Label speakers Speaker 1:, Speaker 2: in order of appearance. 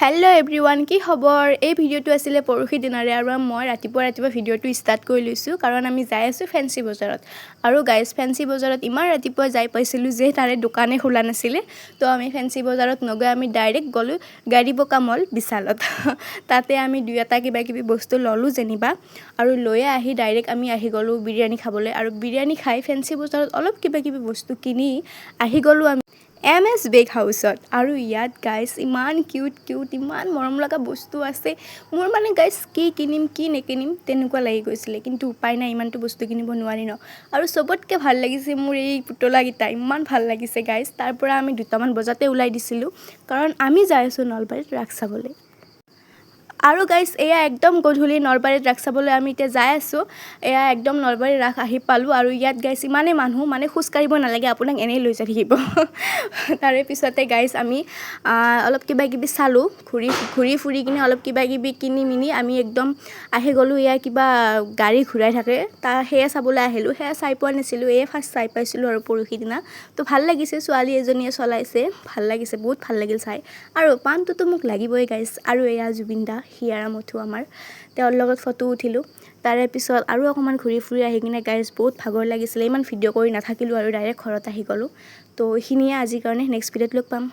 Speaker 1: hello everyone की खबर এই ভিডিওটো আছিল পৰহি দিনাৰে আৰু মই ৰাতিপুৱা ভিডিওটো ষ্টাৰ্ট কৰি লৈছো কাৰণ আমি যাই আছো ফেন্সি বজাৰত আৰু গাইস ফেন্সি বজাৰত ইমান ৰাতিপুৱা যাই পাইছিলো যে তাৰে দোকানে খোলা নাছিল তো আমি ফেন্সি বজাৰত নগৈ আমি ডাইৰেক্ট গলো গাড়ী বকা মল বিশালত তাতে আমি দুই এটা কিবা বস্তু ললো যেনিবা আৰু লৈ আহি ডাইৰেক্ট আমি আহি গলো বিৰিয়ানী খাবলৈ আৰু বিৰিয়ানী খাই ফেন্সি বজাৰত অলপ কিবা বস্তু কিনি আহি গলো আমি MS বেক হাউসত আৰু ইয়াত গাইস ইমান কিউট ইমান মৰম লগা বস্তু আছে মোৰ মানে গাইস কি কিনিম কি নেকিনিম তেনেকুৱা লাগি গৈছিল কিন্তু উপায় নাই ইমানটো বস্তু কিনিব নোৱাৰি ন আৰু সবতকে ভাল লাগিছে মোৰ এই পুতলা গিটা ইমান ভাল লাগিছে গাইস তাৰ পৰা আমি দুটামান বজাতে ওলাই দিছিলো কাৰণ আমি যাই আছো নলবাৰীত ৰাস চাবলৈ আৰু গাইস এয়া একদম গধূলি নলবাৰীত ৰাস চাবলৈ আমি এতিয়া যাই আছো এয়া একদম নলবাৰী ৰাস আহি পালো আৰু ইয়াত গাইস ইমানে মানুহ মানে খুজ কাঢ়িব নালাগে আপোনাক এনেই লৈ যাই থাকিব তাৰে পিছতে গাইস আমি অলপ কিবা চালো ঘুৰি ফুৰি কিনে অলপ কিবা কিনি মিনি আমি একদম আহি গলো এয়া কিবা গাড়ী ঘুৰাই থাকে তা হেয়া চাবলৈ আহিলো হেয়া চাই পোৱা নাছিলো এই ফাৰ্ষ্ট চাই পাইছিলো আৰু পৰহি দিনা তো ভাল লাগিছে ছোৱালী এজনীয়ে চলাইছে ভাল লাগিছে বহুত ভাল লাগিল চাই আৰু পানটো মোক লাগিবই গাইস আৰু এয়া জুবিন দা হিয়াৰা মথু আমাৰ তেওঁৰ লগত ফটো উঠিলো তাৰে পিছত আৰু অকমান ঘুৰি ফুৰি আহি কিনে গাইস বহুত ভাগৰ লাগিছিল ইমান ভিডিও কৰি নাথাকিলো আৰু ডাইৰেক্ট ঘৰত আহি গলো তো এইখিনিয়ে আজিৰ কাৰণে নেক্সট ভিডিওত লগ পাম